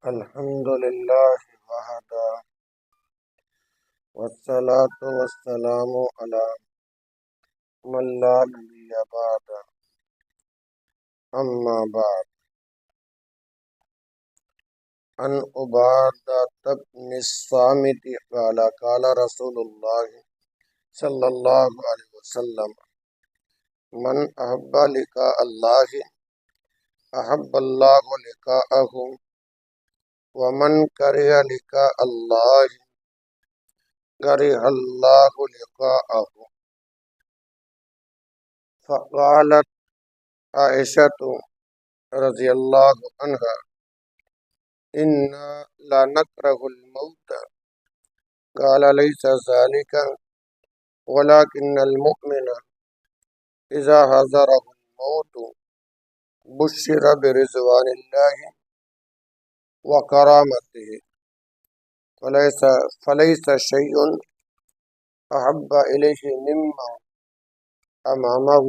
الحمد لله وحده والصلاة والسلام على من لا نبي بعد أما بعد عن عبادة بن الصامت قال قال رسول الله صلى الله عليه وسلم من أحب لقاء الله أحب الله لقاءه ومن كره لقاء الله كره الله لقاءه. فقالت عائشة رضي الله عنها إنا لا نكره الموت. قال ليس ذلك ولكن المؤمن إذا حضره الموت بشر برضوان الله وكرامته فليس شيء أحب إليه مما أمامه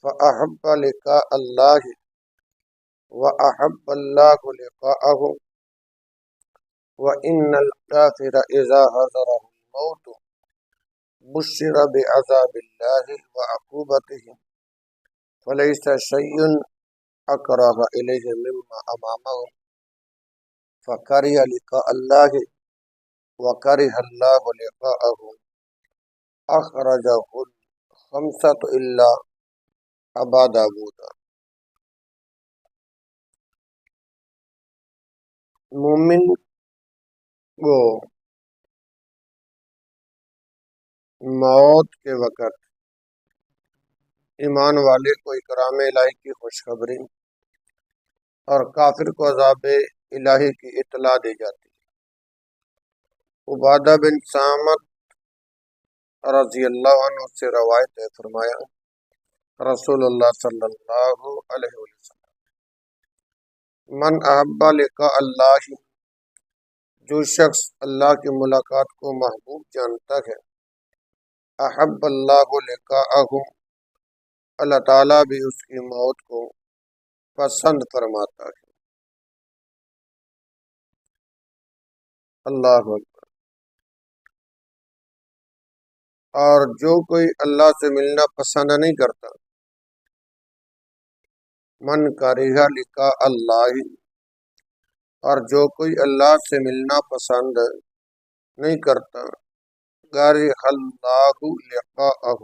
فأحب لقاء الله وأحب الله لقاءه وإن الكافر إذا حضره الموت بشر بعذاب الله وعقوبته فليس شيء أكره إليه مما أمامه فكره لقاء الله وكره الله لقاءه. أخرجه الخمسة إلا أبا داود. مومن کو موت کے وقت ایمان والے کو اکرام الہی کی خوشخبری اور کافر کو عذاب الہی کی اطلاع دی جاتی ہے. عبادہ بن صامت رضی اللہ عنہ سے روایت ہے، فرمایا رسول اللہ صلی اللہ علیہ وسلم من احب لقاء اللہ، جو شخص اللہ کی ملاقات کو محبوب جانتا ہے، احب اللہ لقاءہ، اللہ تعالیٰ بھی اس کی موت کو پسند فرماتا ہے. اللہ اکبر. اور جو کوئی اللہ سے ملنا پسند نہیں کرتا، من کرہ لقاء اللہ، اور جو کوئی اللہ سے ملنا پسند نہیں کرتا، کرہ اللہ لقاءہ،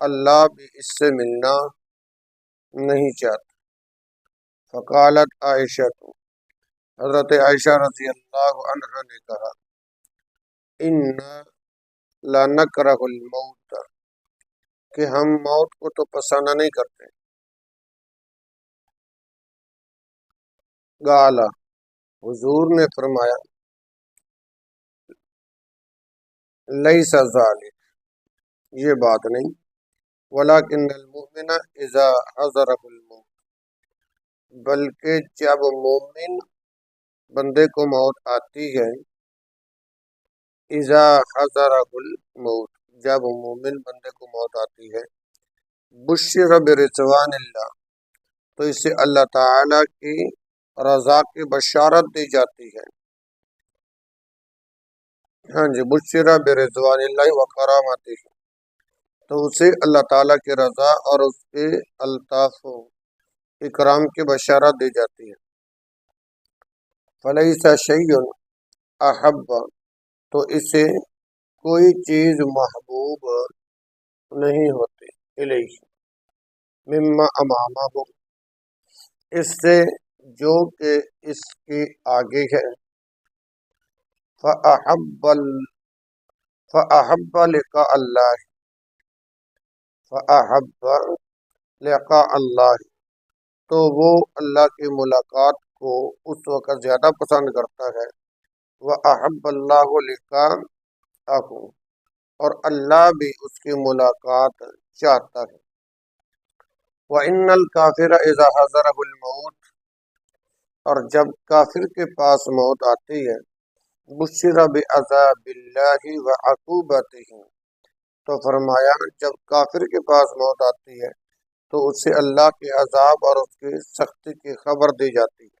اللہ بھی اس سے ملنا نہیں چاہتا. فقالت عائشہ، حضرت عائشہ رضی اللہ عنہا نے کہا انا لنکرہ الموت، کہ ہم موت کو تو پسند نہیں کرتے. قال، حضور نے فرمایا لیس ذالک، یہ بات نہیں، ولکن المؤمن اذا حضرہ الموت، بلکہ جب مومن بندے کو موت آتی ہے، اذا حضرہ الموت، جب مومن بندے کو موت آتی ہے، بشر برضوان اللہ، تو اسے اللہ تعالی کی رضا کی بشارت دی جاتی ہے. ہاں جی، بشر برضوان اللہ وکرامتہ، تو اسے اللہ تعالیٰ کی رضا اور اس کے الطاف و اکرام کی بشارت دی جاتی ہے. فلیس شیء احب، تو اسے کوئی چیز محبوب نہیں ہوتی، الیہ مما امامہ، اس سے جو کہ اس کی آگے ہے. فأحب لقاء اللہ، فأحب لقاء اللہ، تو وہ اللہ کی ملاقات کو اس وقت زیادہ پسند کرتا ہے. وأحب اللہ لقاءہ، اور اللہ بھی اس کی ملاقات چاہتا ہے. وإن الکافر اذا حضرہ الموت، اور جب کافر کے پاس موت آتی ہے، بشر بعذاب اللہ وعقوبتہ، تو فرمایا جب کافر کے پاس موت آتی ہے تو اسے اللہ کے عذاب اور اس کی سختی کی خبر دی جاتی ہے.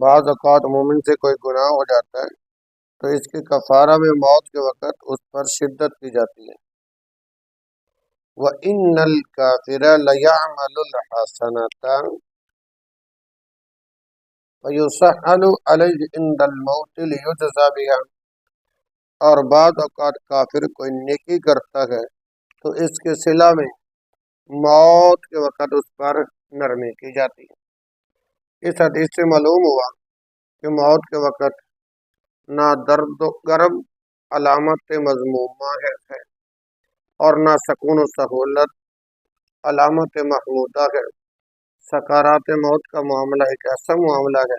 بعض اوقات مومن سے کوئی گناہ ہو جاتا ہے تو اس کے کفارہ میں موت کے وقت اس پر شدت کی جاتی ہے۔ وَإِنَّ الْكَافِرَ لَيَعْمَلُ الْحَسَنَةَ وَيُسَحَّلُ عَلَيْهِ عِنْدَ الْمَوْتِ لِيُجْزَى بِهَا، اور بعض اوقات کافر کوئی نیکی کرتا ہے تو اس کے صلہ میں موت کے وقت اس پر نرمی کی جاتی ہے۔ اس حدیث سے معلوم ہوا کہ موت کے وقت نہ درد و گرم علامت مذمومہ ہے اور نہ سکون و سہولت علامت محمودہ ہے۔ سکارات موت کا معاملہ ایک ایسا معاملہ ہے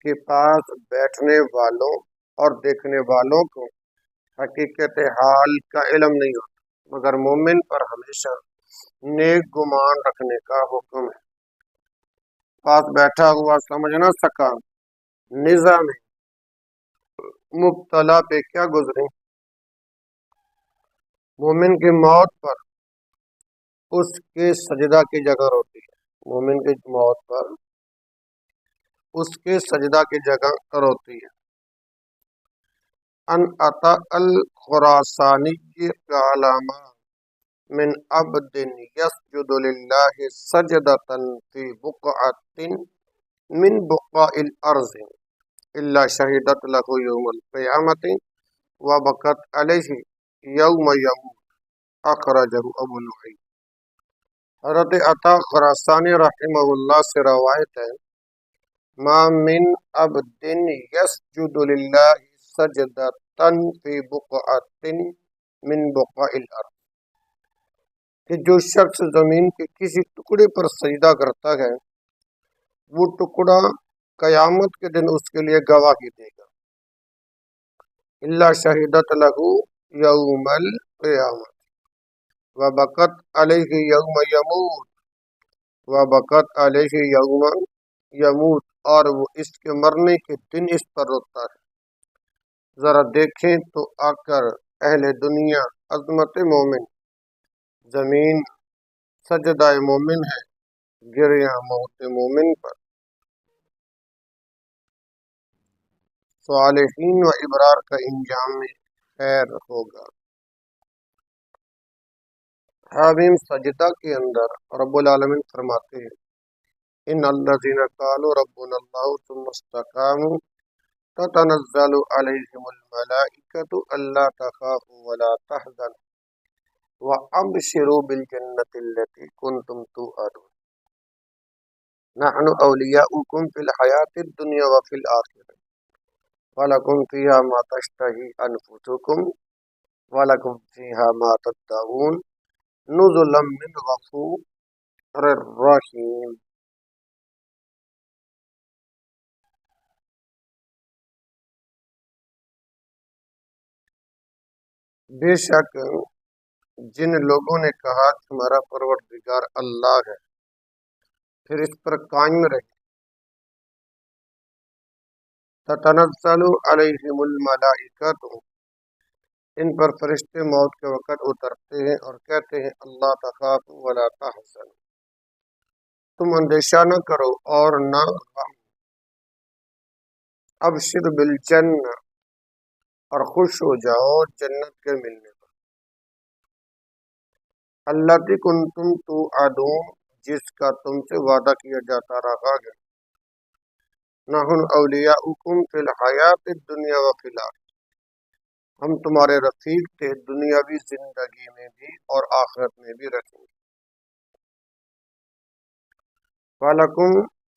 کہ پاس بیٹھنے والوں اور دیکھنے والوں کو حقیقت حال کا علم نہیں ہوتا، مگر مومن پر ہمیشہ نیک گمان رکھنے کا حکم ہے۔ پاس بیٹھا ہوا سمجھ نہ سکا نظام مبتلا پہ کیا گزرے۔ مومن کی موت پر اس کے سجدہ کی جگہ ہوتی ہے، مومن کی موت پر اس کے سجدہ کی جگہ ہوتی ہے۔ ان عطا الخراسانی قال ما من عبد يسجد لله سجدة في بقعة من بقاع الأرض إلا شهدت له يوم القيامة وبكت عليه يوم يموت، اخرجہ ابو نعیم۔ حضرت عطا خراسانی رحمہ اللہ سے روایت ہے، ما من عبد يسجد لله سجدة في بقعة من بقاع الأرض، کہ جو شخص زمین کے کسی ٹکڑے پر سجدہ کرتا ہے وہ ٹکڑا قیامت کے دن اس کے لیے گواہی دے گا۔ اللہ شہدت لہو یوم القیامت وبکت علیہ یوم یموت وبکت علیہ یوم یموت، اور وہ اس کے مرنے کے دن اس پر روتا ہے۔ ذرا دیکھیں تو آ کر اہل دنیا عظمت مومن، زمین سجدہ مومن ہے، گریہ موت مومن پر۔ صالحین و ابرار کا انجام میں خیر ہوگا۔ حامیم سجدہ کے اندر رب العالمین فرماتے ہیں، ان الذین قالوا ربنا اللہ ثم استقاموا تتنزل علیہم الملائکۃ الا تخافوا ولا تحزنوا وابشروا بالجنۃ التی کنتم توعدون نحن اولیاؤکم فی الحیاۃ الدنیا وفی الآخرہ وَلَكُمْ فِيهَا مَا تَشْتَهِي أَنفُسُكُمْ وَلَكُمْ فِيهَا مَا تَدَّعُونَ نُزُلًا مِّنْ غَفُورٍ رَّحِيمٍ۔ بے شک جن لوگوں نے کہا کہ ہمارا پروردگار اللہ ہے، پھر اس پر قائم رہے، تتنزل علیہم الملائکۃ، ان پر فرشتے موت کے وقت اترتے ہیں اور کہتے ہیں اللہ تخافوا ولا تحزنوا، تم اندیشہ نہ کرو اور نہ غم، ابشر بالجنہ، اور خوش ہو جاؤ جنت کے ملنے پر، التی کنتم توعدون، جس کا تم سے وعدہ کیا جاتا رہا ہے، نحن اولیاؤکم فی الحیات الدنیا وفی الآخرہ، ہم تمہارے رفیق تھے دنیاوی زندگی میں بھی اور آخرت میں بھی رکھیں گے۔ وَلَكُمْ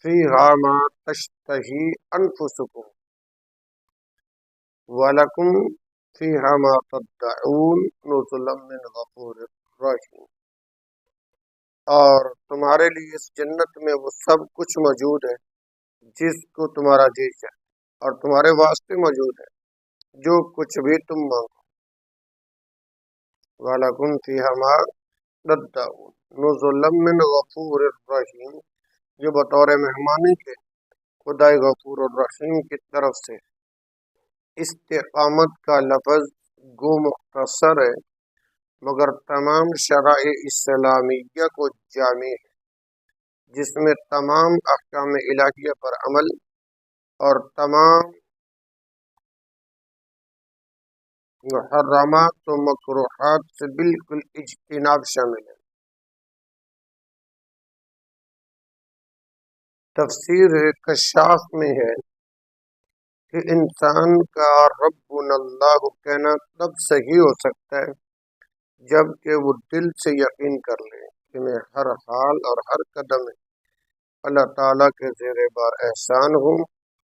فِيهَا مَا تَشْتَهِي أَنفُسُكُمْ وَلَكُمْ فِيهَا مَا تَدَّعُونَ نُزُلًا مِّنْ غَفُورٍ رَّحِيمٍ، اور تمہارے لیے اس جنت میں وہ سب کچھ موجود ہے جس کو تمہارا جی چاہے، اور تمہارے واسطے موجود ہے جو کچھ بھی تم مانگو۔ وَلَكُمْ فِيهَا مَا تَدَّعُونَ نُزُلًا مِّنْ غَفُورٍ رَّحِيمٍ، جو بطور مہمانی کے خدائے غفور الرحیم کی طرف سے۔ استقامت کا لفظ گو مختصر ہے مگر تمام شرائع اسلامیہ کو جامع ہے، جس میں تمام احکام الہیہ پر عمل اور تمام محرمات و مکروہات سے بالکل اجتناب شامل ہے۔ تفسیر کشاف میں ہے کہ انسان کا ربنا اللہ کہنا تب صحیح ہو سکتا ہے جب کہ وہ دل سے یقین کر لے کہ میں ہر حال اور ہر قدم میں اللہ تعالیٰ کے زیر بار احسان ہوں،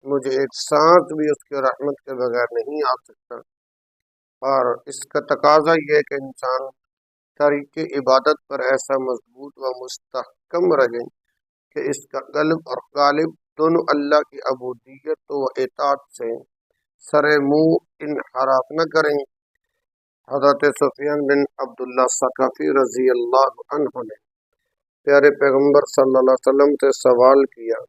مجھے ایک سانس بھی اس کی رحمت کے بغیر نہیں آ سکتا، اور اس کا تقاضا یہ ہے کہ انسان طریق عبادت پر ایسا مضبوط و مستحکم رہے کہ اس کا قلب اور قالب دونوں اللہ کی عبودیت و اطاعت سے سر منہ انحراف نہ کریں۔ حضرت سفیان بن عبداللہ ثقفی رضی اللہ عنہ نے پیارے پیغمبر صلی اللہ علیہ وسلم سے سوال کیا،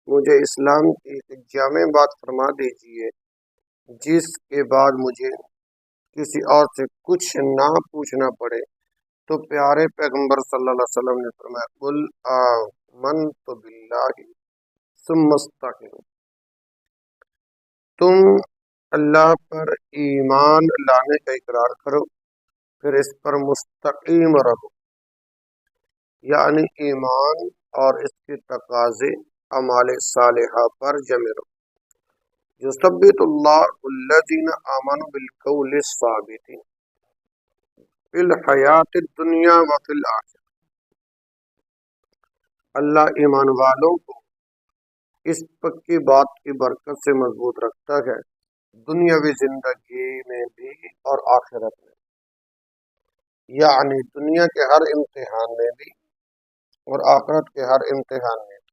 مجھے اسلام کی ایک جامع بات فرما دیجیے جس کے بعد مجھے کسی اور سے کچھ نہ پوچھنا پڑے۔ تو پیارے پیغمبر صلی اللہ علیہ وسلم نے فرمایا، قل آمنت باللہ ثم استقم، تم اللہ پر ایمان لانے کا اقرار کرو پھر اس پر مستقیم رہو، یعنی ایمان اور اس کے تقاضے اعمال صالحہ پر جمے رہو۔ یثبت اللہ الذین آمنوا بالقول الثابت فی الحیات الدنیا وفی الآخرہ، اللہ ایمان والوں کو اس پکی بات کی برکت سے مضبوط رکھتا ہے، دنیاوی زندگی میں بھی اور آخرت میں، یعنی دنیا کے ہر امتحان میں بھی اور آخرت کے ہر امتحان میں بھی۔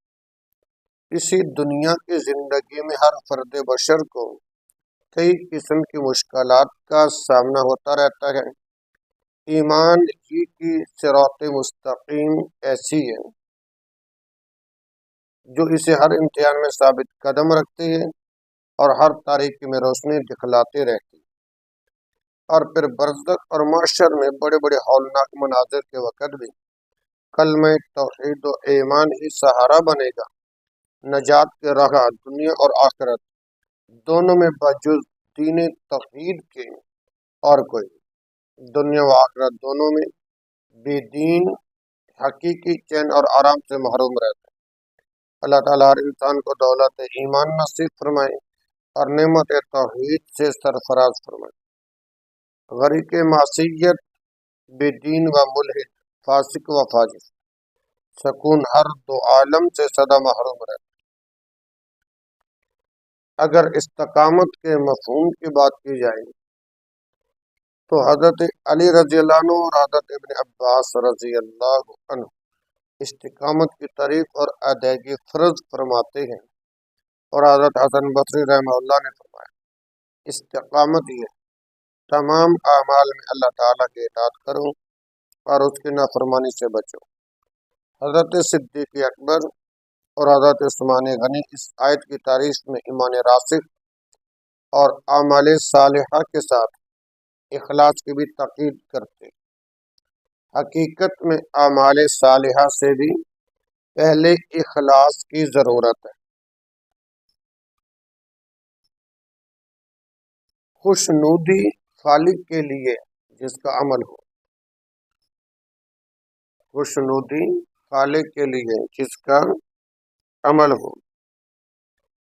اسی دنیا کی زندگی میں ہر فرد بشر کو کئی قسم کی مشکلات کا سامنا ہوتا رہتا ہے۔ ایمان ہی کی صراط مستقیم ایسی ہے جو اسے ہر امتحان میں ثابت قدم رکھتے ہیں اور ہر تاریکی میں روشنی دکھلاتے رہتی ہے، اور پھر برزخ اور معاشر میں بڑے بڑے ہولناک مناظر کے وقت بھی کلمہ توحید و ایمان ہی سہارا بنے گا۔ نجات کے راہ دنیا اور آخرت دونوں میں بجز دین توحید کے اور کوئی نہیں۔ دنیا و آخرت دونوں میں بے دین حقیقی چین اور آرام سے محروم رہتا ہے۔ اللہ تعالیٰ ہر انسان کو دولت ایمان نصیب فرمائے اور نعمت توحید سے سرفراز فرمائے۔ غریق معصیت، بے دین و ملحد، فاسق و فاجر سکون ہر دو عالم سے سدا محروم رہتا ہے۔ اگر استقامت کے مفہوم کی بات کی جائے تو حضرت علی رضی اللہ عنہ اور حضرت ابن عباس رضی اللہ عنہ استقامت کی تعریف اور ادائیگی فرض فرماتے ہیں، اور حضرت حسن بصری رحمہ اللہ نے فرمایا، استقامت یہ تمام اعمال میں اللہ تعالیٰ کی اطاعت کرو اور اس کی نافرمانی سے بچو۔ حضرت صدیق اکبر اور حضرت عثمان غنی اس آیت کی تعریف میں ایمان راسخ اور اعمال صالحہ کے ساتھ اخلاص کی بھی تاکید کرتے۔ حقیقت میں اعمال صالحہ سے بھی پہلے اخلاص کی ضرورت ہے۔ خوشنودی خالق کے لیے جس کا عمل ہو، خوشنودی خالق کے لیے جس کا عمل ہو،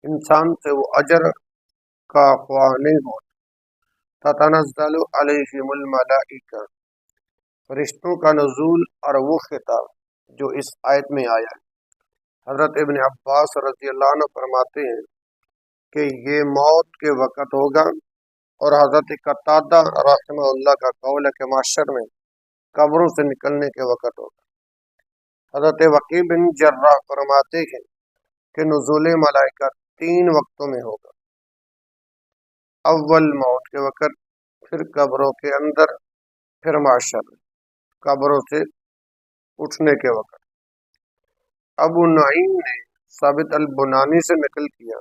انسان سے وہ اجر کا خواہ نہیں ہو۔ تتنزل علیہم الملائکہ، فرشتوں کا نزول اور وہ خطاب جو اس آیت میں آیا ہے۔ حضرت ابن عباس رضی اللہ عنہ فرماتے ہیں کہ یہ موت کے وقت ہوگا، اور حضرت قتادہ رحمہ اللہ کا قول ہے کہ معاشر میں قبروں سے نکلنے کے وقت ہوگا۔ حضرت وکیع بن جراح فرماتے ہیں کہ نزول ملائکہ 3 وقتوں میں ہوگا، اول موت کے وقت، پھر قبروں کے اندر، پھر معاشر میں قبروں سے اٹھنے کے وقت۔ ابو نعیم نے ثابت البنانی سے نقل کیا،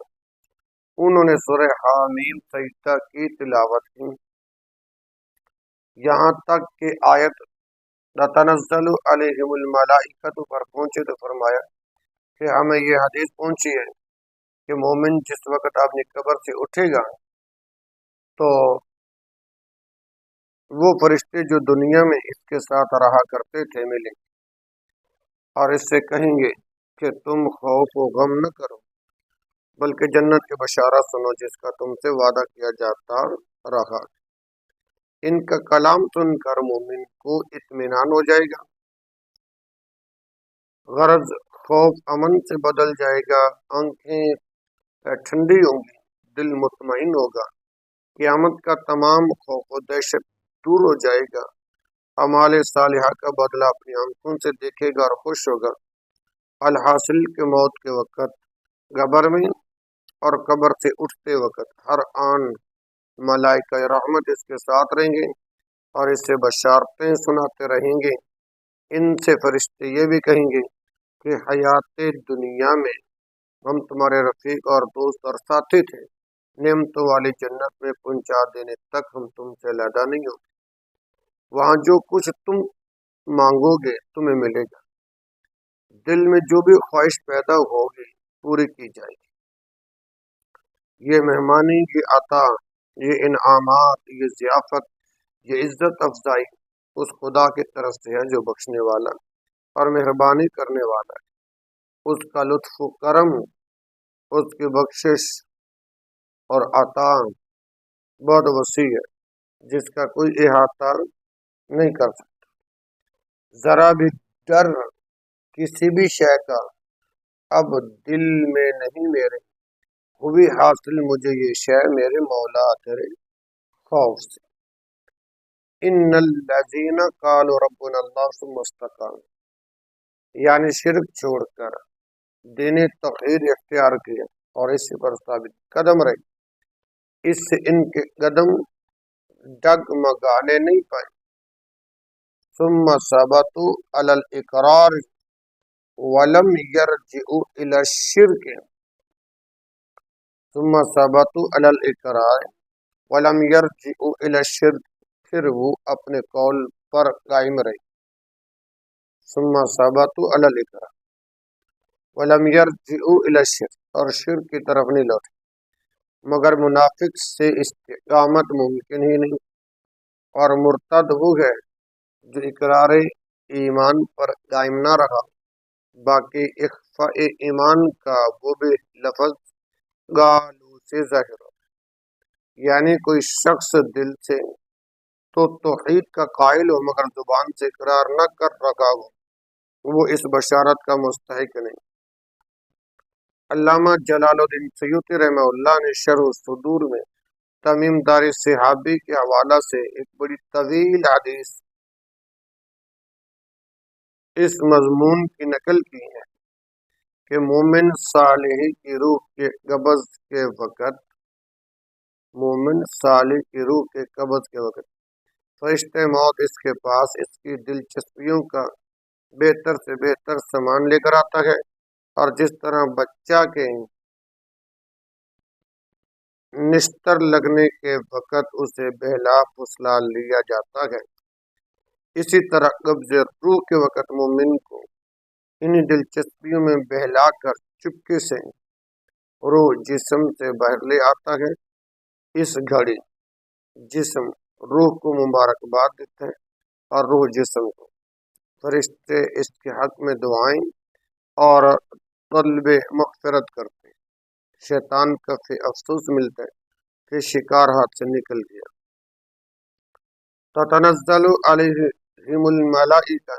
انہوں نے سورہ حامیم سجدہ کی تلاوت کی یہاں تک کہ آیت تتنزل علیہم الملائکۃ پر پہنچے تو فرمایا کہ ہمیں یہ حدیث پہنچی ہے کہ مومن جس وقت اپنی قبر سے اٹھے گا تو وہ فرشتے جو دنیا میں اس کے ساتھ رہا کرتے تھے ملیں اور اس سے کہیں گے کہ تم خوف و غم نہ کرو بلکہ جنت کی بشارت سنو جس کا تم سے وعدہ کیا جاتا رہا۔ ان کا کلام سن کر مومن کو اطمینان ہو جائے گا، غرض خوف امن سے بدل جائے گا، آنکھیں ٹھنڈی ہوں گی، دل مطمئن ہوگا، قیامت کا تمام خوف و دہشت دور ہو جائے گا، اعمال صالحہ کا بدلہ اپنی آنکھوں سے دیکھے گا اور خوش ہوگا۔ الحاصل کے موت کے وقت قبر میں اور قبر سے اٹھتے وقت ہر آن ملائکہ رحمت اس کے ساتھ رہیں گے اور اس سے بشارتیں سناتے رہیں گے۔ ان سے فرشتے یہ بھی کہیں گے کہ حیات دنیا میں ہم تمہارے رفیق اور دوست اور ساتھی تھے، نعمتوں والی جنت میں پہنچا دینے تک ہم تم سے علیحدہ نہیں ہوگے، وہاں جو کچھ تم مانگو گے تمہیں ملے گا، دل میں جو بھی خواہش پیدا ہوگی پوری کی جائے گی۔ یہ مہمانی، یہ عطا، یہ انعامات، یہ ضیافت، یہ عزت افزائی اس خدا کی طرف سے ہے جو بخشنے والا اور مہربانی کرنے والا ہے۔ اس کا لطف و کرم، اس کی بخشش اور عطا بہت وسیع ہے جس کا کوئی احاطہ نہیں کر سکتا۔ ذرا بھی ڈر کسی بھی شے کا اب دل میں نہیں میرے، ہوئی حاصل مجھے یہ شے میرے مولا تیرے خوف سے۔ ان الذین قالوا ربنا اللہ ثم استقاموا، یعنی شرک چھوڑ کر دین توحید اختیار کیا اور اس پر ثابت قدم رہے، اس سے ان کے قدم ڈگمگانے نہیں پائے۔ ثم ثبتوا علی الاقرار ولم یرجعوا الی الشرک، ثم ثبتوا علی الاقرار ولم یرجعوا الی الشرک، پھر وہ اپنے قول پر قائم رہے۔ ثم ثبتوا علی الاقرار ولم یرجعوا الی الشرک، اور شرک کی طرف نہیں لوٹے، مگر منافق سے استقامت ممکن ہی نہیں، اور مرتد وہ ہے جو اقرار ایمان پر قائم نہ رہا، باقی اخفاء ایمان کا وہ بھی لفظ گالو سے ظاہر ہو، یعنی کوئی شخص دل سے تو توحید کا قائل ہو مگر زبان سے اقرار نہ کر رکھا ہو، وہ اس بشارت کا مستحق نہیں۔ علامہ جلال الدین سیوطی رحمہ اللہ نے شرح الصدور میں تمیم داری صحابی کے حوالہ سے ایک بڑی طویل حدیث اس مضمون کی نقل کی ہے کہ مومن صالح کی روح کے قبض کے وقت مومن صالح کی روح کے قبض کے وقت فرشتے موت اس کے پاس اس کی دلچسپیوں کا بہتر سے بہتر سامان لے کر آتا ہے، اور جس طرح بچہ کے نشتر لگنے کے وقت اسے بہلا پھسلا لیا جاتا ہے، اسی طرح قبض روح کے وقت مومن کو انہی دلچسپیوں میں بہلا کر چپکے سے روح جسم سے باہر لے آتا ہے۔ اس گھڑی جسم روح کو مبارکباد دیتا ہے اور روح جسم کو۔ فرشتے اس کے حق میں دعائیں اور طلب مغفرت کرتے ہیں، شیطان کا افسوس ملتا ہے کہ شکار ہاتھ سے نکل گیا۔ تتنزل علیہم الملائکہ،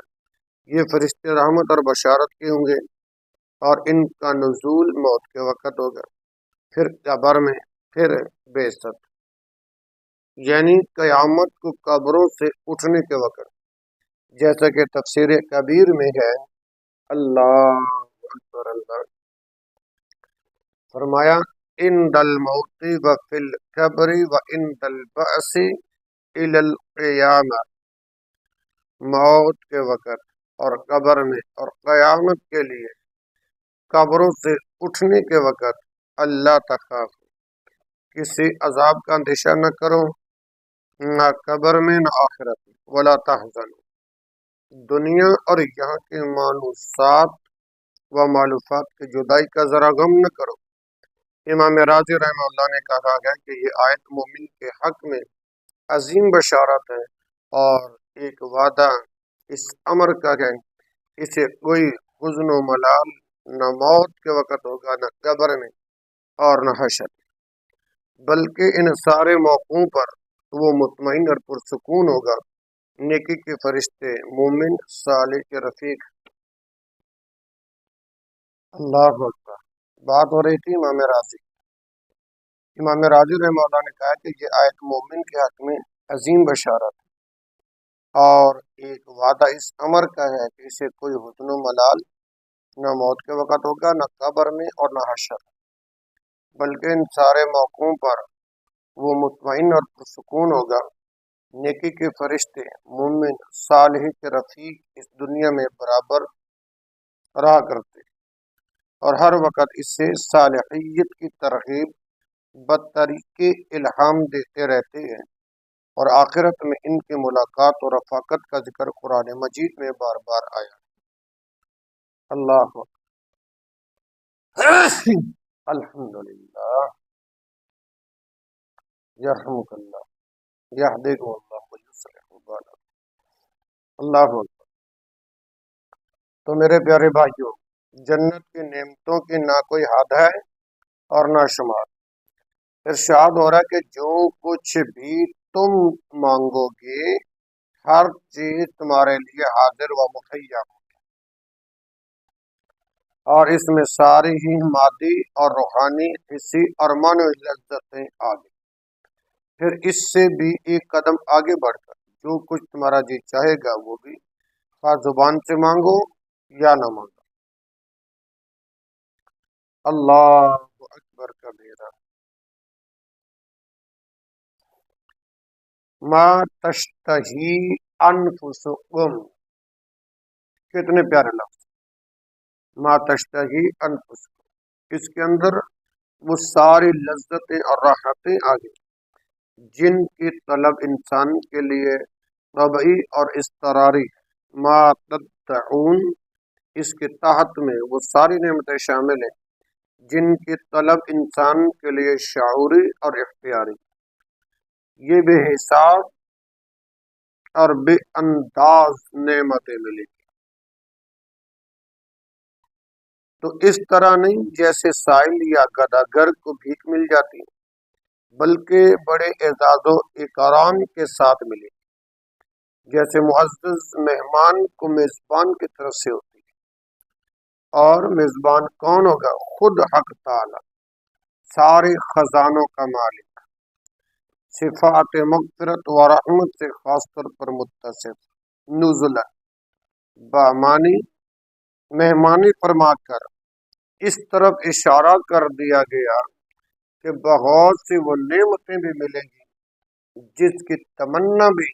یہ فرشتے رحمت اور بشارت کے ہوں گے، اور ان کا نزول موت کے وقت ہوگا، پھر قبر میں، پھر بعثت، یعنی قیامت کو قبروں سے اٹھنے کے وقت، جیسا کہ تفسیر کبیر میں ہے۔ اللہ اکبر، اللہ فرمایا عند الموت وفی القبر وعند البعث الی القیامہ، موت کے وقت اور قبر میں اور قیامت کے لیے قبروں سے اٹھنے کے وقت اللہ تخاف، کسی عذاب کا اندیشہ نہ کرو، نہ قبر میں نہ آخرت میں، ولا تحزن، دنیا اور یہاں کے مانوسات و معلوفات کی جدائی کا ذرا غم نہ کرو، امام راضی رحمہ اللہ نے کہا ہے کہ یہ آیت مومن کے حق میں عظیم بشارت ہے اور ایک وعدہ اس امر کا ہے، اسے کوئی حزن و ملال نہ موت کے وقت ہوگا، نہ قبر میں اور نہ حشر، بلکہ ان سارے موقعوں پر وہ مطمئن اور پرسکون ہوگا۔ نیکی کے فرشتے مومن صالح کے رفیق۔ اللہ اکبر۔ بات ہو رہی تھی امام راضی رحمہ اللہ نے کہا کہ یہ آیت مومن کے حق میں عظیم بشارت ہے اور ایک وعدہ اس امر کا ہے کہ اسے کوئی حزن و ملال نہ موت کے وقت ہوگا، نہ قبر میں اور نہ حشر، بلکہ ان سارے موقعوں پر وہ مطمئن اور پرسکون ہوگا۔ نیکی کے فرشتے مومن صالح کے رفیق اس دنیا میں برابر رہا کرتے اور ہر وقت اس سے صالحیت کی ترغیب بطریق الہام دیتے رہتے ہیں، اور آخرت میں ان کی ملاقات اور رفاقت کا ذکر قرآن مجید میں بار بار آیا۔ اللہ الحمدللہ، یرحمک اللہ، یہدیکم اللہ ویصلح بالک۔ اللہ اکبر۔ تو میرے پیارے بھائیوں، جنت کی نعمتوں کی نہ کوئی حد ہے اور نہ شمار۔ ارشاد ہو رہا ہے کہ جو کچھ بھی تم مانگو گے ہر چیز تمہارے لیے حاضر و مہیا ہو، اور اس میں ساری ہی مادی اور روحانی، حصی اور معنوی لذتیں آ گئی۔ پھر اس سے بھی ایک قدم آگے بڑھ کر جو کچھ تمہارا جی چاہے گا وہ بھی، خواہ زبان سے مانگو یا نہ مانگو۔ اللہ اکبر کبیرہ۔ ما تشتہی انفسکم، کتنے پیارے لفظ، ما تشتہی انفسکم، اس کے اندر وہ ساری لذتیں اور راحتیں آ گئی جن کی طلب انسان کے لیے طبعی اور اضطراری۔ ما تدعون، اس کے تحت میں وہ ساری نعمتیں شامل ہیں جن کی طلب انسان کے لیے شعوری اور اختیاری، یہ بے حساب اور بے انداز نعمتیں ملی۔ تو اس طرح نہیں جیسے سائل یا گداگر کو بھیک مل جاتی، بلکہ بڑے اعزاز و اکرام کے ساتھ ملی، جیسے معزز مہمان کو میزبان کی طرف سے ہوتی ہے۔ اور میزبان کون ہوگا؟ خود حق تعالی، سارے خزانوں کا مالک، صفات مغفرت و رحمت سے خاص طور پر متصف، نزلا، بامانی مہمانی فرما کر اس طرف اشارہ کر دیا گیا کہ بہت سی وہ نعمتیں بھی ملیں گی جس کی تمنا بھی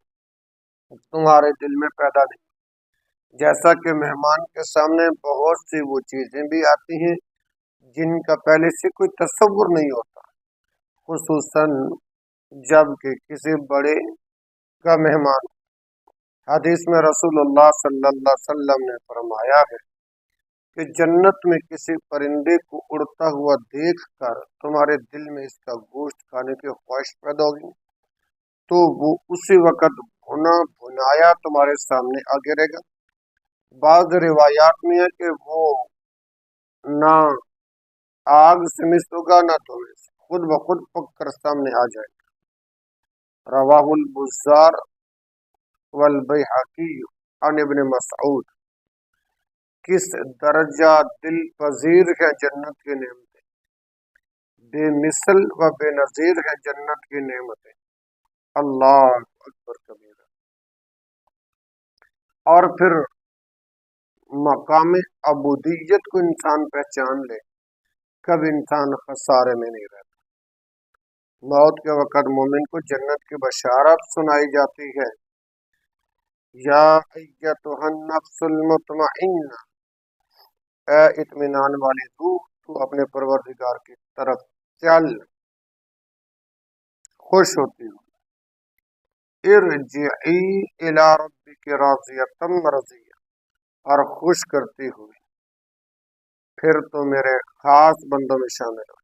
تمہارے دل میں پیدا نہیں، جیسا کہ مہمان کے سامنے بہت سی وہ چیزیں بھی آتی ہیں جن کا پہلے سے کوئی تصور نہیں ہوتا، خصوصاً جب کہ کسی بڑے کا مہمان۔ حدیث میں رسول اللہ صلی اللہ علیہ وسلم نے فرمایا ہے کہ جنت میں کسی پرندے کو اڑتا ہوا دیکھ کر تمہارے دل میں اس کا گوشت کھانے کی خواہش پیدا ہوگی تو وہ اسی وقت بھنا بھنایا تمہارے سامنے آ گرے گا۔ بعض روایات میں ہے کہ وہ نہ آگ سے مس ہوگا نہ دھوئے سے، خود بخود پک کر سامنے آ جائے گا۔ رواہ البزار والبیہقی عن ابن مسعود۔ کس درجہ دل پذیر ہے جنت کی نعمتیں، بے مثل و بے نظیر ہے جنت کی نعمتیں۔ اللہ اکبر کبیرہ۔ اور پھر مقام عبودیت کو انسان پہچان لے، کب انسان خسارے میں نہیں رہتا۔ موت کے وقت مومن کو جنت کی بشارت سنائی جاتی ہے، یا ایتھا النفس المطمئنہ، اے اطمینان والی روح، تو اپنے پروردگار کی طرف چل، خوش ہوتی ہو، ارجعی الی ربک راضیۃ مرضیہ، اور خوش کرتی ہوئی، پھر تو میرے خاص بندوں میں شامل ہو۔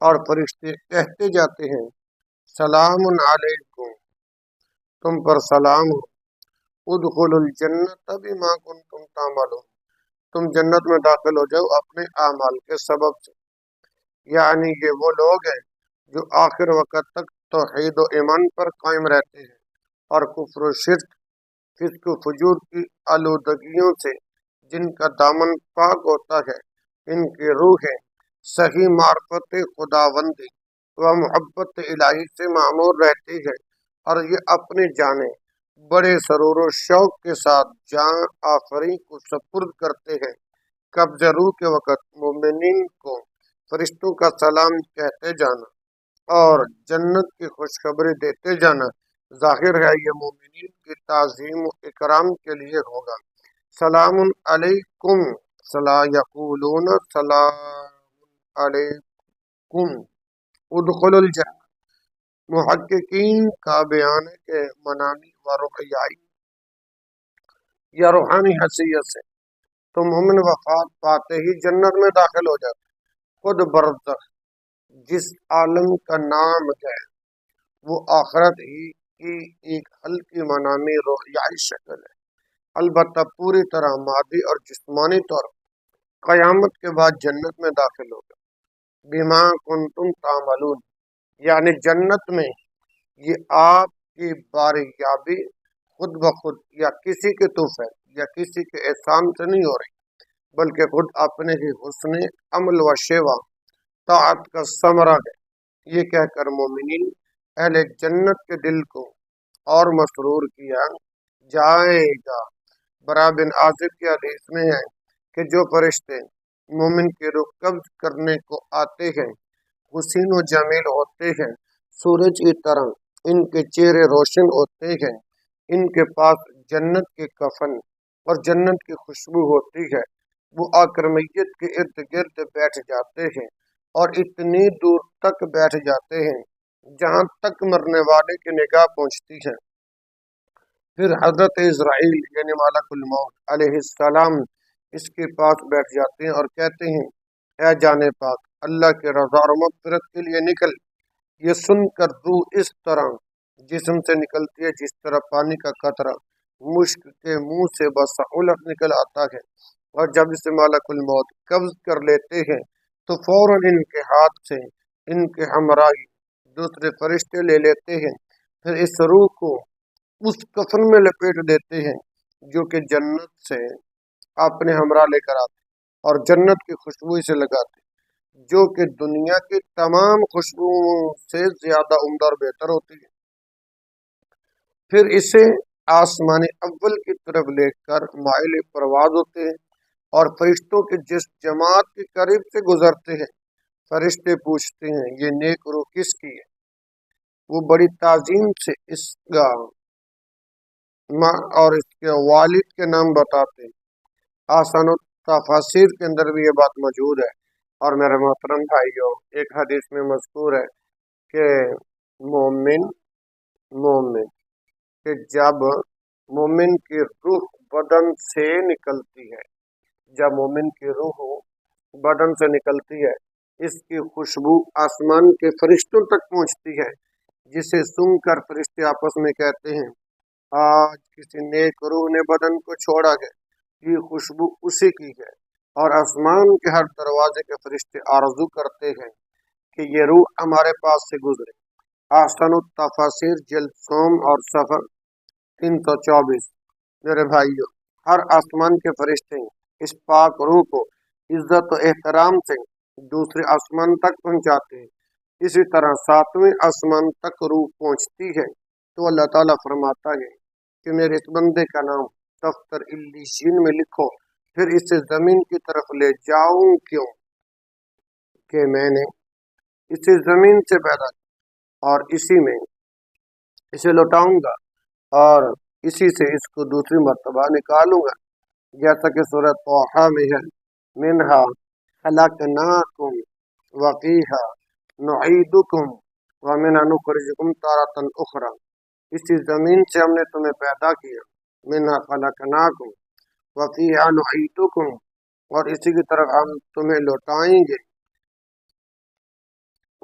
اور فرشتے کہتے جاتے ہیں سلام علیکم، تم پر سلام ہو، ادخلوا الجنت بما کنتم تعملون، تم جنت میں داخل ہو جاؤ اپنے اعمال کے سبب سے۔ یعنی یہ وہ لوگ ہیں جو آخر وقت تک توحید و ایمان پر قائم رہتے ہیں اور کفر و شرک، فسق و فجور کی آلودگیوں سے جن کا دامن پاک ہوتا ہے، ان کی روحیں صحیح معرفت خداوندی و محبت الہی سے معمور رہتی ہے، اور یہ اپنی جانیں بڑے سرور و شوق کے ساتھ جان آفریں کو سپرد کرتے ہیں۔ قبض روح کے وقت مومنین کو فرشتوں کا سلام کہتے جانا اور جنت کی خوشخبری دیتے جانا ظاہر ہے یہ مومنین کی تعظیم و اکرام کے لیے ہوگا۔ سلام علیکم، یقولون سلام علیکم ادخلوا الجنہ۔ محققین کا بیان ہے کہ منامی و روحیائی یا روحانی حیثیت سے تو مومن وفات پاتے ہی جنت میں داخل ہو جاتے، خود برزخ جس عالم کا نام ہے وہ آخرت ہی کی ایک ہلکی منامی روحیائی شکل ہے، البتہ پوری طرح مادی اور جسمانی طور پر قیامت کے بعد جنت میں داخل ہوگا۔ بما کنتم تعملون، یعنی جنت میں یہ آپ کی باریابی خود بخود یا کسی کے تحفے یا کسی کے احسان سے نہیں ہو رہی، بلکہ خود اپنے ہی حسن عمل و شیوا طاعت کا ثمرہ ہے۔ یہ کہہ کر مومنین اہل جنت کے دل کو اور مسرور کیا جائے گا۔ برا بن عازب کی حدیث میں ہے کہ جو فرشتے مومن کی روح قبض کرنے کو آتے ہیں حسین و جمیل ہوتے ہیں، سورج کی طرح ان کے چہرے روشن ہوتے ہیں، ان کے پاس جنت کے کفن اور جنت کی خوشبو ہوتی ہے، وہ آ کر میت کے ارد گرد بیٹھ جاتے ہیں اور اتنی دور تک بیٹھ جاتے ہیں جہاں تک مرنے والے کی نگاہ پہنچتی ہے۔ پھر حضرت اسرائیل یعنی ملک الموت علیہ السلام اس کے پاس بیٹھ جاتے ہیں اور کہتے ہیں اے جان پاک، اللہ کے رضا اور مغفرت کے لیے نکل۔ یہ سن کر روح اس طرح جسم سے نکلتی ہے جس طرح پانی کا قطرہ مشک کے منہ سے بسہولت نکل آتا ہے، اور جب اسے ملک الموت قبض کر لیتے ہیں تو فوراً ان کے ہاتھ سے ان کے ہمراہی دوسرے فرشتے لے لیتے ہیں، پھر اس روح کو اس کفن میں لپیٹ دیتے ہیں جو کہ جنت سے اپنے ہمراہ لے کر آتے اور جنت کی خوشبو سے لگاتے، جو کہ دنیا کی تمام خوشبوؤں سے زیادہ عمدہ اور بہتر ہوتی ہے۔ پھر اسے آسمان اول کی طرف لے کر مائل پرواز ہوتے ہیں اور فرشتوں کے جس جماعت کے قریب سے گزرتے ہیں، فرشتے پوچھتے ہیں یہ نیک روح کس کی ہے؟ وہ بڑی تعظیم سے اس کا اور اس کے والد کے نام بتاتے ہیں۔ آسان و تفاسیر کے اندر بھی یہ بات موجود ہے، اور میرے محترم بھائیوں ایک حدیث میں مذکور ہے کہ مومن کہ جب مومن کی روح بدن سے نکلتی ہے، جب مومن کی روح بدن سے نکلتی ہے، اس کی خوشبو آسمان کے فرشتوں تک پہنچتی ہے، جسے سن کر فرشتے آپس میں کہتے ہیں آج کسی نیک روح نے بدن کو چھوڑا ہے، یہ خوشبو اسی کی ہے، اور آسمان کے ہر دروازے کے فرشتے آرزو کرتے ہیں کہ یہ روح ہمارے پاس سے گزرے۔ آسان التفاسیر جلد سوم اور صفحہ 324۔ میرے بھائیوں ہر آسمان کے فرشتے اس پاک روح کو عزت و احترام سے دوسرے آسمان تک پہنچاتے ہیں۔ اسی طرح ساتویں آسمان تک روح پہنچتی ہے تو اللہ تعالیٰ فرماتا ہے کہ میرے اس بندے کا نام دفتر علیشین میں لکھو، پھر اسے زمین کی طرف لے جاؤں کیوں کہ میں نے اسے زمین سے پیدا کیا اور اسی میں اسے لوٹاؤں گا اور اسی سے اس کو دوسری مرتبہ نکالوں گا، جیسا کہ سورہ طٰہٰ میں ہے منہا خلقناکم وفیہا نعیدکم ومنہا نخرجکم تارۃ اخری۔ اسی زمین سے ہم نے تمہیں پیدا کیا، منہا خلقناکم وفیہا نعیدکم، اور اسی کی طرف ہم تمہیں لوٹائیں گے۔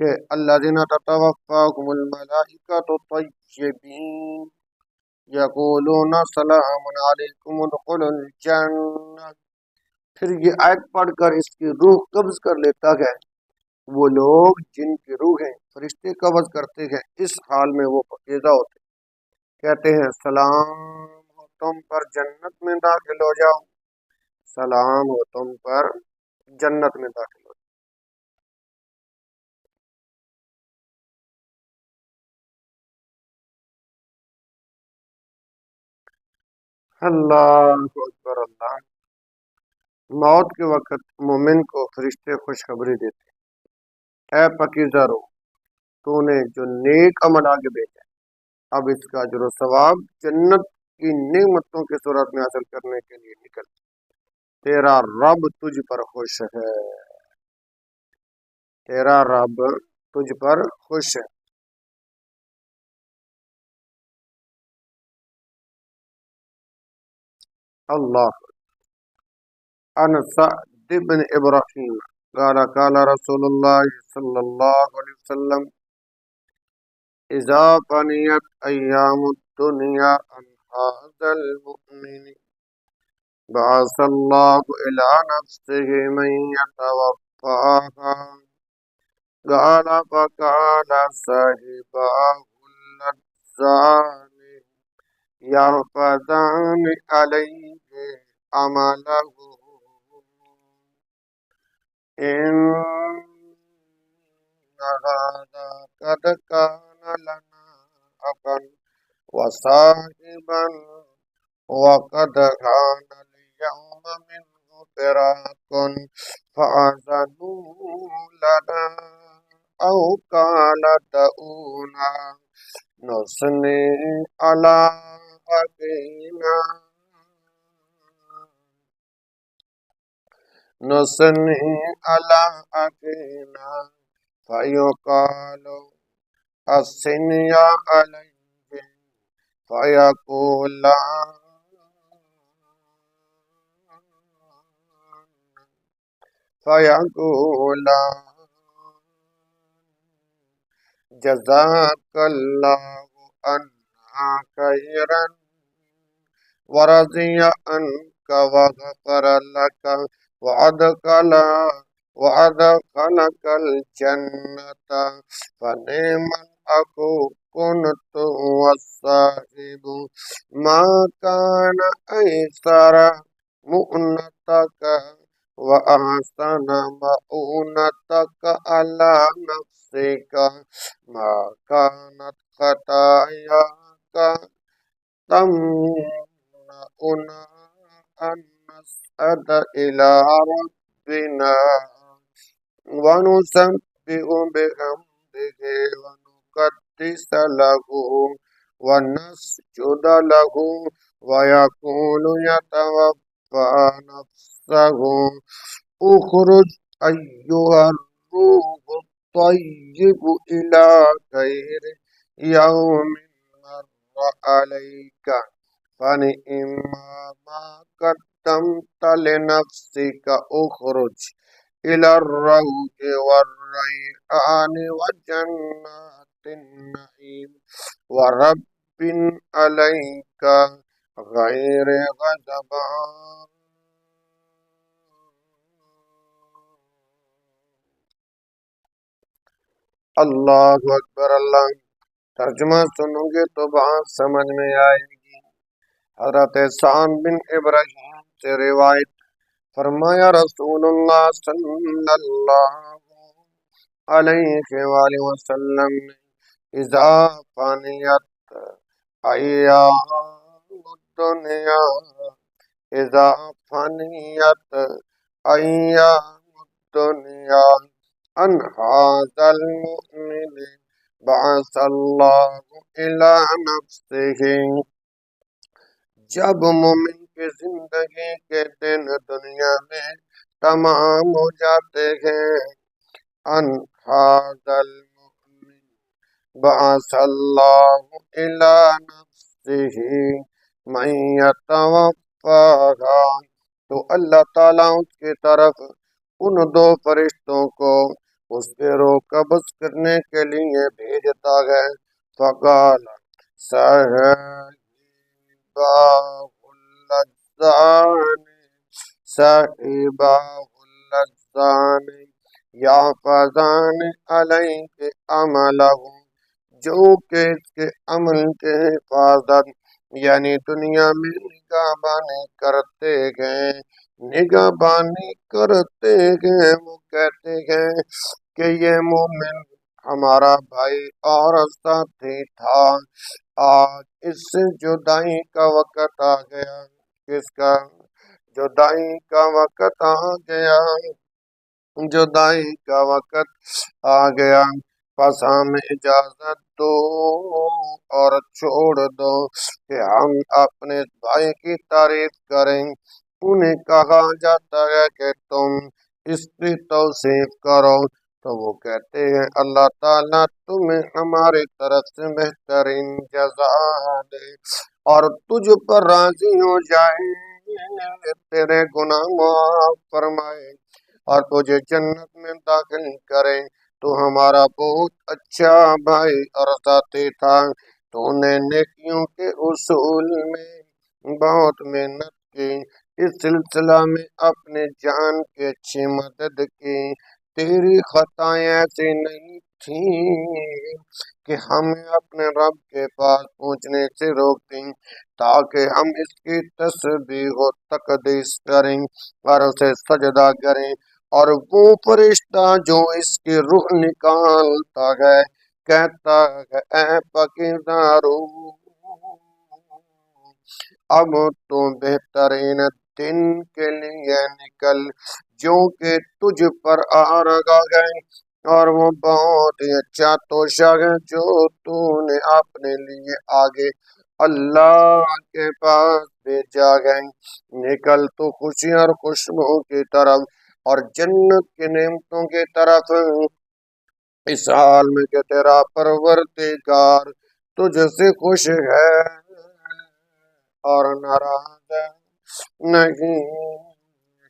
کہ الذین تتوفاهم الملائکۃ طیبین یقولون سلام علیکم ادخلوا الجنہ۔ پھر یہ آیت پڑھ کر اس کی روح قبض کر لیتا ہے وہ لوگ جن کی روحیں فرشتے قبض کرتے ہیں، اس حال میں وہ پاکیزہ ہوتے، کہتے ہیں سلام ہو تم پر جنت میں داخل ہو جاؤ، سلام ہو تم پر جنت میں داخل ہو جاؤ۔ اللہ اکبر اللہ۔ موت کے وقت مومن کو فرشتے خوشخبری دیتے ہیں، اے پاکیزہ روح، تو نے جو نیک عمل آگے بھیجا ہے، اب اس کا اجر و ثواب جنت کی نعمتوں کی صورت میں حاصل کرنے کے لیے نکل، تیرا رب تجھ پر خوش ہے، تیرا رب تجھ پر خوش ہے۔ اللہ عن سعد بن ابراہیم قال قال رسول اللہ صلی اللہ علیہ وسلم اذا فنیت ایام الدنیا عن هذا المؤمن بعث اللہ الى نفسه من يتوفاها قال فقال صاحباه اللذان يرفضان عليه عمله إن هذا قد كان لنا أخا وصاحبا وقد كان اليوم منه فراق فأذنوا لنا أو قال دعونا نثني على أخينا فيقال الثني عليه فيقولان جزاك الله عنا خيرا ورضي عنك وغفر لك وأدخلك الجنة فنعم الأخو كنت والصاحب ما كان أيسر مؤنتك وأحسن مؤونتك على نفسك ما كانت خطاياك تمنعنا أن نسعد إلى ربنا ونسبح بحمده ونقدس له ونسجد له ويقول يتوفى نفسه اخرج أيها الروح الطيب إلى خير يوم مر عليك فنعم ما قدمت لنفسك اخرج إلى الروح والريحان وجنات النعيم ورب عليك غير غضبان۔ اللہ اکبر اللہ۔ ترجمہ سنو گے تو بات سمجھ میں آئے گی۔ حضرت سعد بن ابراہیم سے روایت، فرمایا رسول اللہ صلی اللہ علیہ وآلہ وسلم نے اذا فانیت ایام الدنیا، اذا فانیت ایام الدنیا عن هذا المؤمن بعث اللہ الى نفسه، جب مومن کی زندگی کے دن دنیا میں تمام ہو جاتے ہیں، ان هذا المؤمن بعث اللہ الى نفسه من يتوفاها، تو اللہ تعالیٰ اس کی طرف ان دو فرشتوں کو اس کے روح قبض کرنے کے لیے بھیجتا ہے۔ فقال صاحب یا فضان علیہ عملہ، جو کہ اس کے عمل کے حفاظت یعنی دنیا میں نگہبانی کرتے گئے، نگہبانی کرتے گئے۔ وہ کہتے ہیں کہ یہ مومن ہمارا بھائی اور ساتھی تھا، آج اس سے جدائی کا وقت آ گیا۔ کس کا؟ جدائی کا وقت آ گیا، جدائی کا وقت آ گیا۔ بس ہمیں اجازت دو اور چھوڑ دو کہ ہم اپنے بھائی کی تعریف کریں۔ انہیں کہا جاتا ہے کہ تم اس کی توصیف کرو، تو وہ کہتے ہیں اللہ تعالیٰ تمہیں ہماری طرف سے بہترین جزا دے اور تجھ پر راضی ہو جائے، تیرے گناہ معاف فرمائے اور تجھے جنت میں داخل کرے۔ تو ہمارا بہت اچھا بھائی اور ساتھی تھا، تو نے نیکیوں کے اصول میں بہت محنت کی، اس سلسلہ میں اپنے جان کی اچھی مدد کی۔ تیری خطائیں ایسی نہیں تھیں کہ ہمیں اپنے رب کے پاس پہنچنے سے روکتی، تاکہ ہم اس کی تسبیح و تقدیس کریں اور اسے سجدہ کریں۔ اور وہ فرشتہ جو اس کی روح نکالتا ہے کہتا ہے اے پاکیزہ روح، اب تو بہترین دن کے لیے نکل جو کہ تجھ پر آ رہا ہے، اور وہ بہت ہی اچھا توشہ ہے جو تو نے اپنے لیے آگے اللہ کے پاس بھیجا ہے۔ نکل تو خوشی اور خوشبو کی طرف اور جنت کی نعمتوں کی طرف، اس حال میں کہ تیرا پروردگار تجھ سے خوش ہے اور ناراض نہیں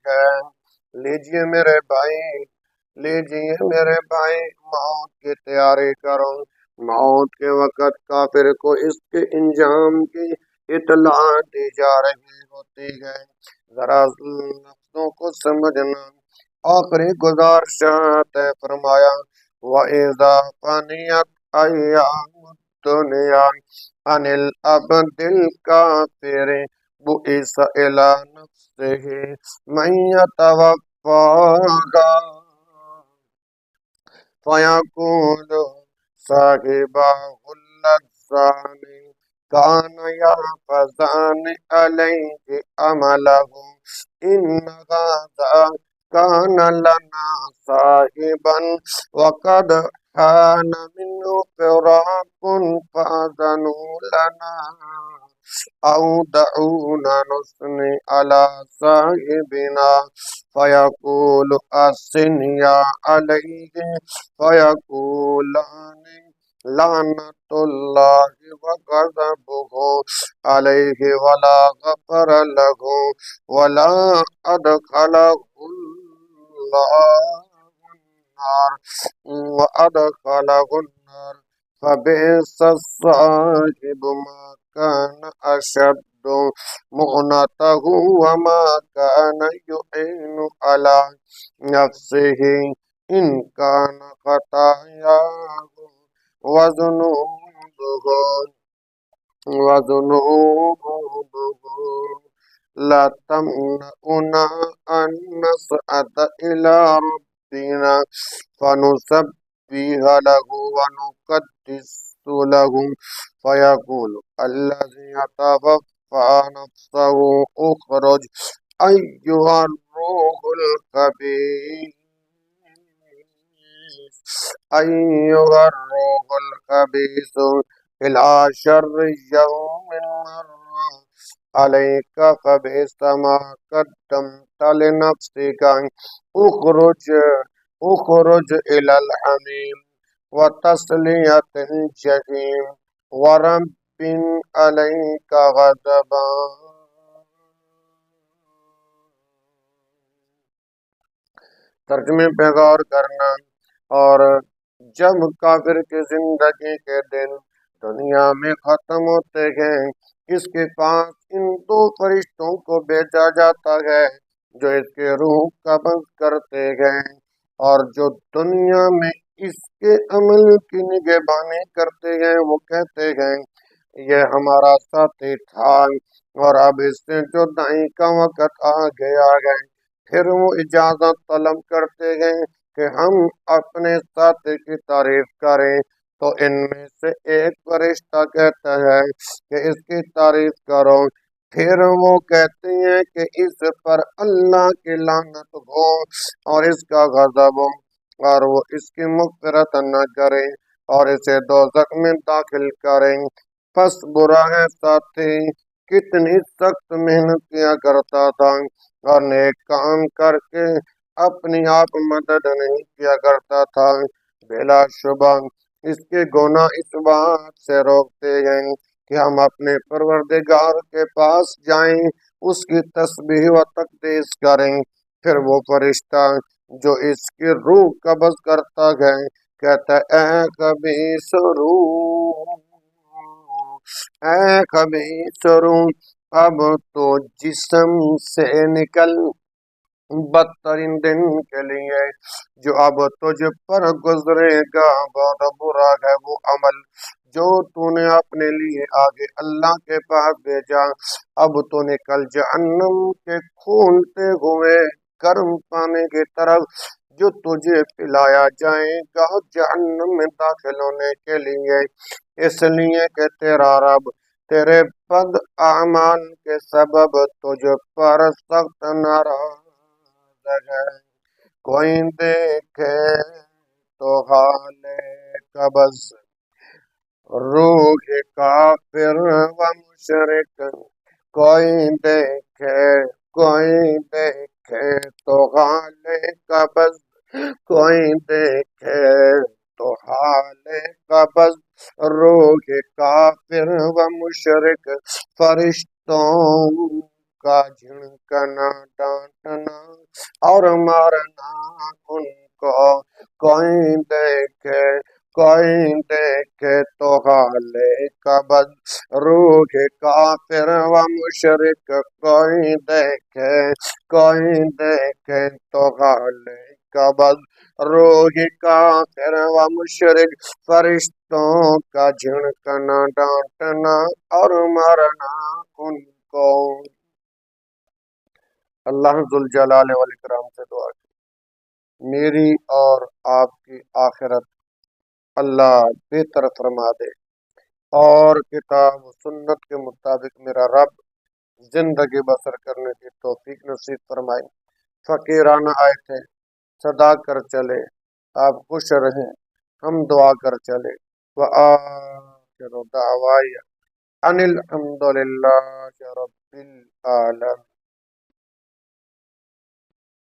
ہے۔ لیجئے میرے بھائی، لیجئے میرے بھائی، موت کی تیاری کرو۔ موت کے وقت کافر کو اس کے انجام کی اطلاع دی جا رہی ہوتی ہے۔ ذرا لفظوں کو سمجھنا۔ آخری گزارشات ہے، فرمایا وَإِذَا فَنِيَتْ أَيَّامُ الدُّنْيَا عَنِ الْعَبْدِ الْكَافِرِ بُعِثَ إِلَى نَفْسِهِ مَن يَتَوَفَّاهَا فَيَقُولُ صَاحِبُهُ اللَّذَّانِ كَانَ يَحْفَظَانِ عَلَيْهِ عَمَلَهُ إِنَّ هَذَا كَانَ لَنَا صَاحِبًا وَقَدْ حَانَ مِنْهُ فِرَاقٌ فَأَذِنُوا لَنَا أَوْ دَعُونَا نُثْنِ عَلَى صَاحِبِنَا فَيَقُولُ أَثْنِيَا عَلَيْهِ فَيَقُولَانِ لَعْنَةُ اللَّهِ وَغَضَبُهُ عَلَيْهِ وَلَا غَفَرَ لَهُ وَلَا أَدْخَلَهُ النَّارَ فَبِئْسَ الصَّاحِبُ مَا كَانَ أَشَدُّ مُؤْنَتَهُ وَمَا كَانَ يُعِينُ عَلَى نَفْسِهِ إِنْ كَانَ خَطَايَاهُ وَذُنُوبُهُ لَتَمْنَعُنَا أَن نَّصْعَدَ إِلَى رَبِّنَا فَنُسَبِّحَ لَهُ وَنُقَدِّسَ لَهُ فَيَقُولُ الَّذِي يَتَوَفَّى نَفْسَهُ اخْرُجْ أَيُّهَا الرُّوحُ الْخَبِيثُ إِلَى شَرِّ يَوْمٍ مَرَّ عَلَيْكَ فَبِئْسَ مَا قَدَّمْتَ لِنَفْسِكَ اخْرُجْ إِلَى الْحَمِيمِ وَتَصْلِيَةِ الْجَحِيمِ وَرَبٍّ عَلَيْكَ غَضَبًا۔ ترجمے پہ غور کرنا۔ اور جب کافر کی زندگی کے دن دنیا میں ختم ہوتے ہیں، اس کے پاس ان دو فرشتوں کو بھیجا جاتا ہے جو اس کے روح قبض کرتے ہیں، اور جو دنیا میں اس کے عمل کی نگہبانی کرتے ہیں وہ کہتے ہیں یہ ہمارا ساتھی تھا اور اب اس سے جدائی کا وقت آ گیا ہے۔ پھر وہ اجازت طلب کرتے ہیں کہ ہم اپنے ساتھی کی تعریف کریں، تو ان میں سے ایک فرشتہ کہتا ہے کہ اس کی تعریف کرو۔ پھر وہ کہتے ہیں کہ اس پر اللہ کی لعنت ہو اور اس کا غضب ہو، اور وہ اس کی مغفرت نہ کرے اور اسے دوزخ میں داخل کریں۔ پس برا ہے ساتھی کتنی سخت محنت کیا کرتا تھا اور نیک کام کر کے اپنی آپ مدد نہیں کیا کرتا تھا، بلا شبہ اس کے گناہ اس بات سے روکتے ہیں کہ ہم اپنے پروردگار کے پاس جائیں، اس کی تسبیح و تقدیس کریں۔ پھر وہ فرشتہ جو اس کی روح قبض کرتا ہے کہتا ہے اے خبیث روح، اے خبیث روح، اب تو جسم سے نکل، بدترین دن کے لیے جو اب تجھ پر گزرے گا بہت برا ہے وہ عمل جو تو نے اپنے لیے آگے اللہ کے پاس بھیجا۔ اب تو نکل جہنم کے کھولتے ہوئے گرم پانی کی طرف جو تجھے پلایا جائے گا جہنم میں داخل ہونے کے لیے، اس لیے کہ تیرا رب تیرے بد اعمال کے سبب تجھ پر سخت ناراض ہے۔ کوئی دیکھے تو حال قبض روح کافر و مشرک، کوئی دیکھے، کوئی دیکھے تو حال قبض، کوئی دیکھے تو حال قبض روح کافر و مشرک، فرشتوں کا جھنکنا ڈانٹنا اور مارنا ان کو، کوئی دیکھے، کوئی دیکھے تو حال قبض روح کافر و مشرک، کوئی دیکھے، کوئی دیکھے تو حال قبض روح کافر و مشرک، فرشتوں کا جھنکنا ڈانٹنا اور مارنا ان کو۔ اللہ ذوالجلال والاکرام سے دعا کی میری اور آپ کی آخرت اللہ بہتر فرما دے، اور کتاب و سنت کے مطابق میرا رب زندگی بسر کرنے کی توفیق نصیب فرمائے۔ فقیرانہ آئے تھے، صدا کر چلے، آپ خوش رہیں، ہم دعا کر چلے۔ وآخر دعوایا ان الحمد للہ رب العالمین۔